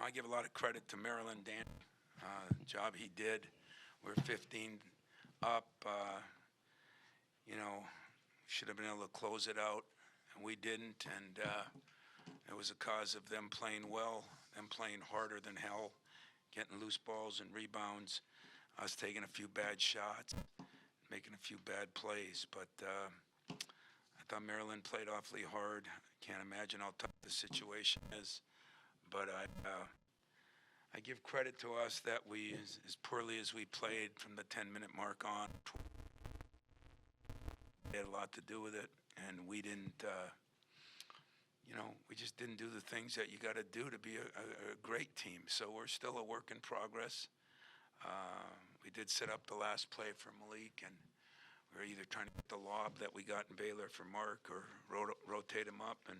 I give a lot of credit to Maryland, Dan, job he did. We're 15 up, should have been able to close it out, and we didn't, and it was a cause of them playing well, them playing harder than hell, getting loose balls and rebounds. I was taking a few bad shots, making a few bad plays, but I thought Maryland played awfully hard. Can't imagine how tough the situation is, but I give credit to us that we, as poorly as we played from the 10-minute mark on, it had a lot to do with it, and we didn't, we just didn't do the things that you got to do to be a great team. So we're still a work in progress. We did set up the last play for Malik, and we were either trying to get the lob that we got in Baylor for Mark or rotate him up, and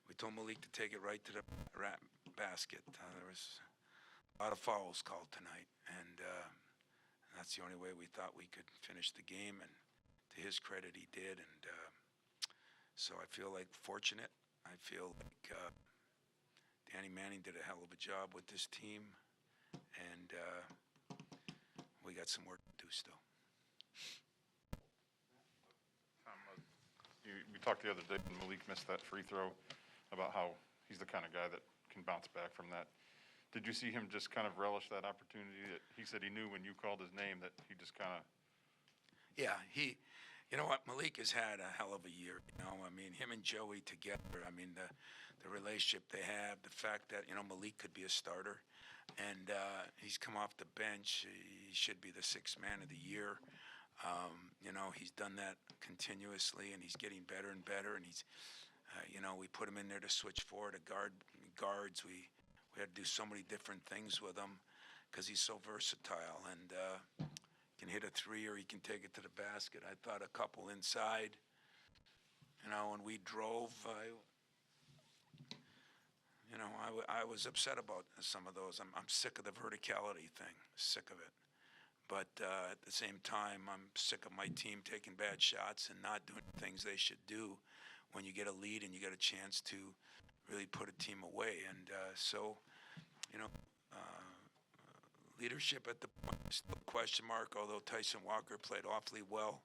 we told Malik to take it right to the basket. There was a lot of fouls called tonight, and that's the only way we thought we could finish the game, and to his credit, he did, and so I feel like fortunate. I feel like Danny Manning did a hell of a job with this team, and we got some work to do still. We talked the other day when Malik missed that free throw about how he's the kind of guy that can bounce back from that. Did you see him just kind of relish that opportunity? That he said he knew when you called his name that he just kind of. Yeah, you know what, Malik has had a hell of a year. I mean, him and Joey together. I mean, the relationship they have, the fact that Malik could be a starter, and he's come off the bench. He should be the sixth man of the year. He's done that continuously, and he's getting better and better. And he's, we put him in there to switch forward to guards. We had to do so many different things with him because he's so versatile, and can hit a three or he can take it to the basket. I thought a couple inside. When we drove, I was upset about some of those. I'm sick of the verticality thing, sick of it. But at the same time, I'm sick of my team taking bad shots and not doing things they should do when you get a lead and you get a chance to really put a team away. And leadership at the point is still a question mark, although Tyson Walker played awfully well.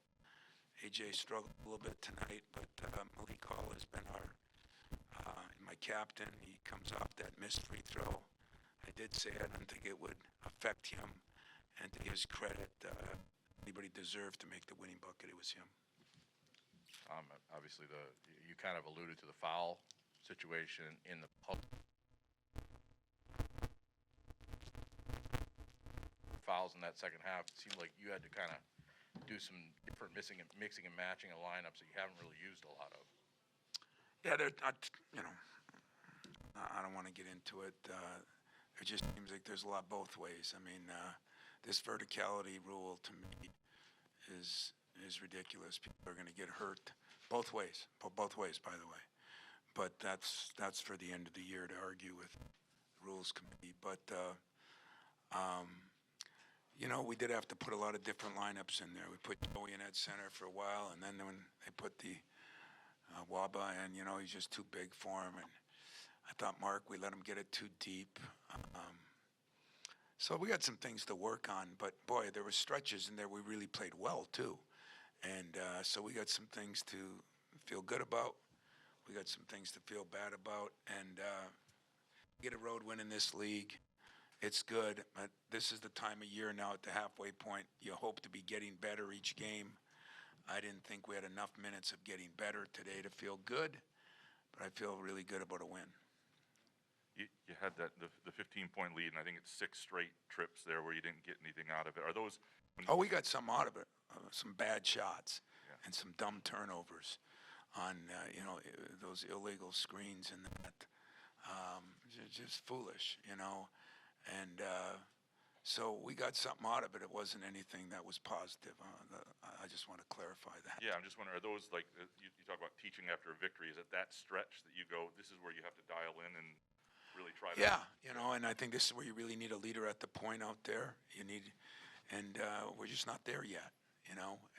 AJ struggled a little bit tonight, but Malik Hall has been my captain. He comes off that missed free throw. I did say I didn't think it would affect him. And to his credit, anybody deserved to make the winning bucket. It was him. Obviously, you kind of alluded to the foul situation in the fouls in that second half. It seemed like you had to kind of do some different mixing and matching of lineups that you haven't really used a lot of. Yeah, I don't want to get into it. It just seems like there's a lot both ways. I mean, this verticality rule to me is ridiculous. People are going to get hurt both ways, by the way. But that's for the end of the year to argue with the rules committee. But we did have to put a lot of different lineups in there. We put Joey in at center for a while, and then when they put the Waba in, he's just too big for him. And I thought Mark, we let him get it too deep. So we got some things to work on, but boy, there were stretches in there we really played well too. And so we got some things to feel good about. We got some things to feel bad about. And get a road win in this league. It's good, but this is the time of year now at the halfway point. You hope to be getting better each game. I didn't think we had enough minutes of getting better today to feel good, but I feel really good about a win. You had the 15-point lead, and I think it's 6 straight trips there where you didn't get anything out of it. Are those? Oh, we got some out of it. Some bad shots and some dumb turnovers on those illegal screens and that. Just foolish, and so we got something out of it. It wasn't anything that was positive. I just want to clarify that. Yeah, I'm just wondering, are those like you talk about teaching after a victory? Is it that stretch that you go, this is where you have to dial in and really try to? Yeah, and I think this is where you really need a leader at the point out there. We're just not there yet.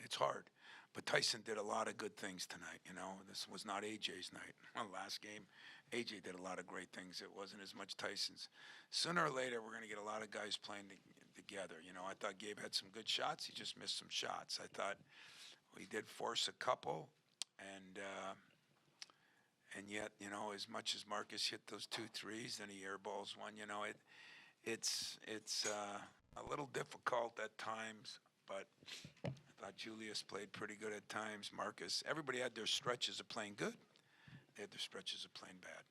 It's hard, But Tyson did a lot of good things tonight. This was not AJ's night. Last game, AJ did a lot of great things. It wasn't as much Tyson's. Sooner or later, we're going to get a lot of guys playing together. I thought Gabe had some good shots. He just missed some shots. I thought we did force a couple, and yet, as much as Marcus hit those 2 threes, then he airballs one. It's a little difficult at times, but I thought Julius played pretty good at times. Marcus, everybody had their stretches of playing good. They had their stretches of playing bad.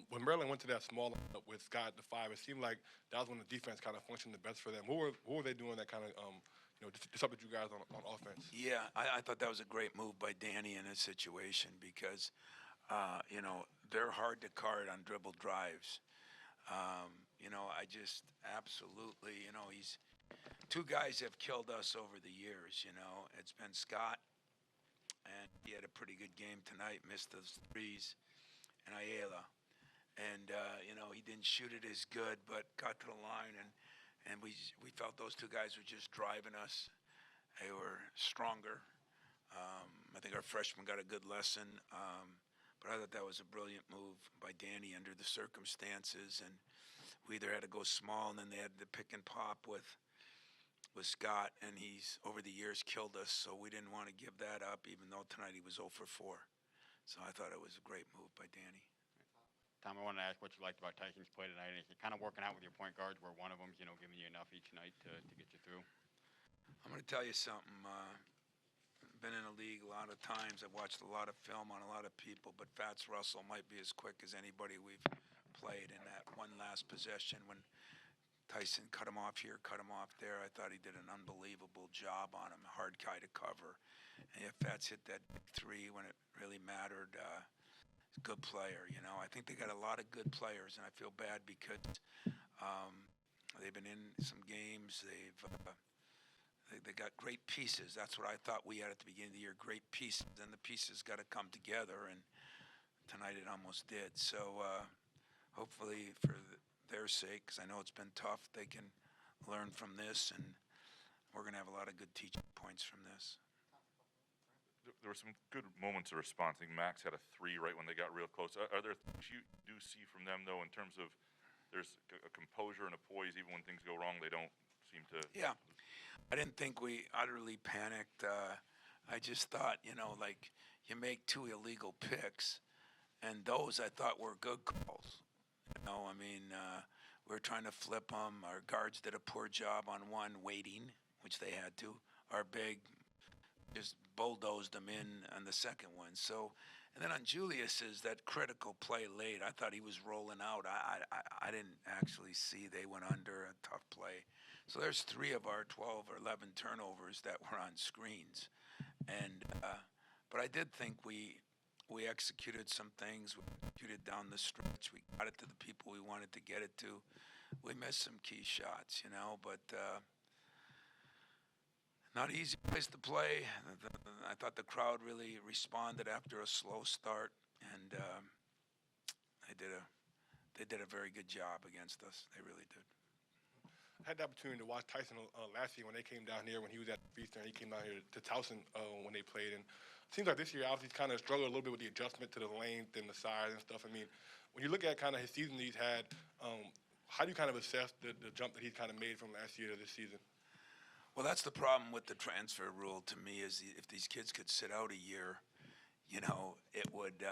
When Maryland went to that small lineup with Scott at the 5, it seemed like that was when the defense kind of functioned the best for them. What were they doing that kind of disrupted you guys on offense? Yeah, I thought that was a great move by Danny in this situation because, they're hard to guard on dribble drives. I just absolutely, he's two guys have killed us over the years. It's been Scott, and he had a pretty good game tonight, missed those threes, and Ayala. And, he didn't shoot it as good, but got to the line, and we felt those two guys were just driving us. They were stronger. I think our freshman got a good lesson, but I thought that was a brilliant move by Danny under the circumstances, and we either had to go small, and then they had to pick and pop with Scott, and he's, over the years, killed us, so we didn't want to give that up, even though tonight he was 0 for 4. So I thought it was a great move by Danny. Tom, I wanted to ask what you liked about Tyson's play tonight. Is it kind of working out with your point guards where one of them's, giving you enough each night to get you through? I'm going to tell you something. Been in the league a lot of times. I've watched a lot of film on a lot of people, but Fats Russell might be as quick as anybody we've played in that one last possession when Tyson cut him off here, cut him off there. I thought he did an unbelievable job on him, a hard guy to cover. And if Fats hit that big 3 when it really mattered, good player. I think they got a lot of good players, and I feel bad because they've been in some games. They got great pieces. That's what I thought we had at the beginning of the year, great pieces, and the pieces got to come together, and tonight it almost did. So hopefully for their sake, because I know it's been tough, they can learn from this, and we're going to have a lot of good teaching points from this. There were some good moments of response. I think Max had a 3 right when they got real close. Are there things you do see from them, though, in terms of there's a composure and a poise, even when things go wrong, they don't seem to... Yeah. I didn't think we utterly panicked. I just thought, you make 2 illegal picks, and those I thought were good calls. We were trying to flip them. Our guards did a poor job on one, waiting, which they had to. Our big just bulldozed them in on the second one. So, and then on Julius's, that critical play late, I thought he was rolling out. I didn't actually see they went under a tough play. So there's 3 of our 12 or 11 turnovers that were on screens. And, but I did think we executed some things. We executed down the stretch. We got it to the people we wanted to get it to. We missed some key shots, but not easy place to play. I thought the crowd really responded after a slow start, and they did a very good job against us. They really did. I had the opportunity to watch Tyson last year when they came down here when he was at Eastern. He came down here to Towson when they played, and it seems like this year obviously he's kind of struggled a little bit with the adjustment to the length and the size and stuff. When you look at kind of his season he's had, how do you kind of assess the jump that he's kind of made from last year to this season? Well, that's the problem with the transfer rule to me is if these kids could sit out a year, it would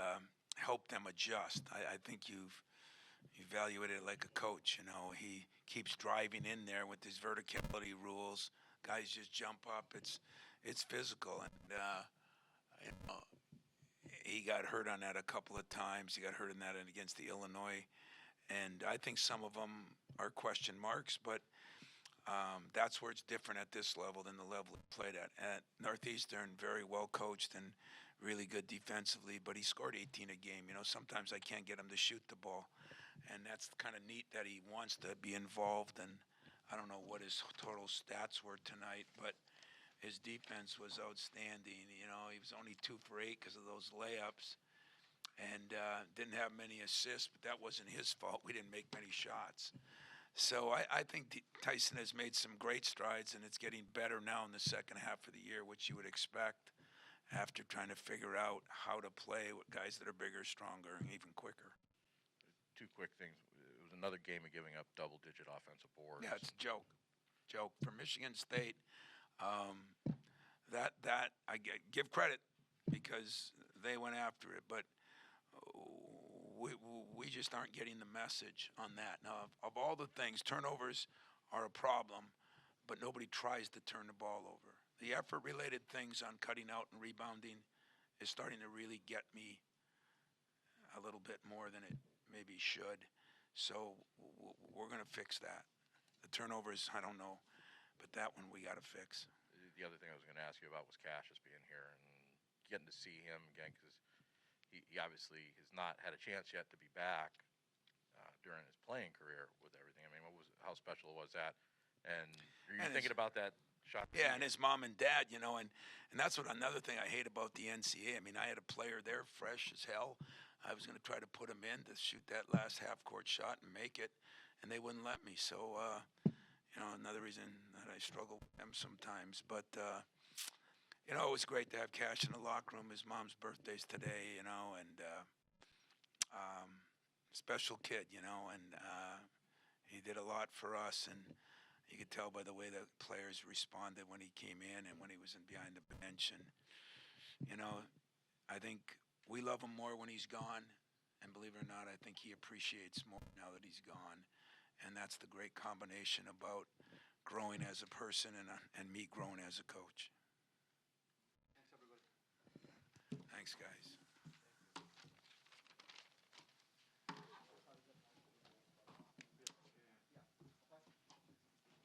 help them adjust. I think you've evaluated it like a coach. He keeps driving in there with these verticality rules. Guys just jump up. It's physical, and he got hurt on that a couple of times. He got hurt in that against the Illinois, and I think some of them are question marks, but. That's where it's different at this level than the level he played at. At Northeastern, very well coached and really good defensively, but he scored 18 a game. Sometimes I can't get him to shoot the ball, and that's kind of neat that he wants to be involved. And I don't know what his total stats were tonight, but his defense was outstanding. He was only 2 for 8 because of those layups, and didn't have many assists, but that wasn't his fault. We didn't make many shots. So I think Tyson has made some great strides, and it's getting better now in the second half of the year, which you would expect after trying to figure out how to play with guys that are bigger, stronger, and even quicker. Two quick things. It was another game of giving up double-digit offensive boards. Yeah, it's a joke. For Michigan State. That I give credit because they went after it, but we just aren't getting the message on that. Now, of all the things, turnovers are a problem, but nobody tries to turn the ball over. The effort-related things on cutting out and rebounding is starting to really get me a little bit more than it maybe should. So we're going to fix that. The turnovers, I don't know, but that one we got to fix. The other thing I was going to ask you about was Cassius being here and getting to see him again, because he obviously has not had a chance yet to be back during his playing career with everything. I mean, how special was that? And are you thinking about that shot? Yeah, and his mom and dad, and that's what another thing I hate about the NCAA. I mean, I had a player there fresh as hell. I was going to try to put him in to shoot that last half-court shot and make it, and they wouldn't let me. So, another reason that I struggle with them sometimes. But, it was great to have Cash in the locker room. His mom's birthday's today, and special kid, and he did a lot for us. And you could tell by the way the players responded when he came in and when he was in behind the bench. And, I think we love him more when he's gone. And believe it or not, I think he appreciates more now that he's gone. And that's the great combination about growing as a person and me growing as a coach. Thanks, guys.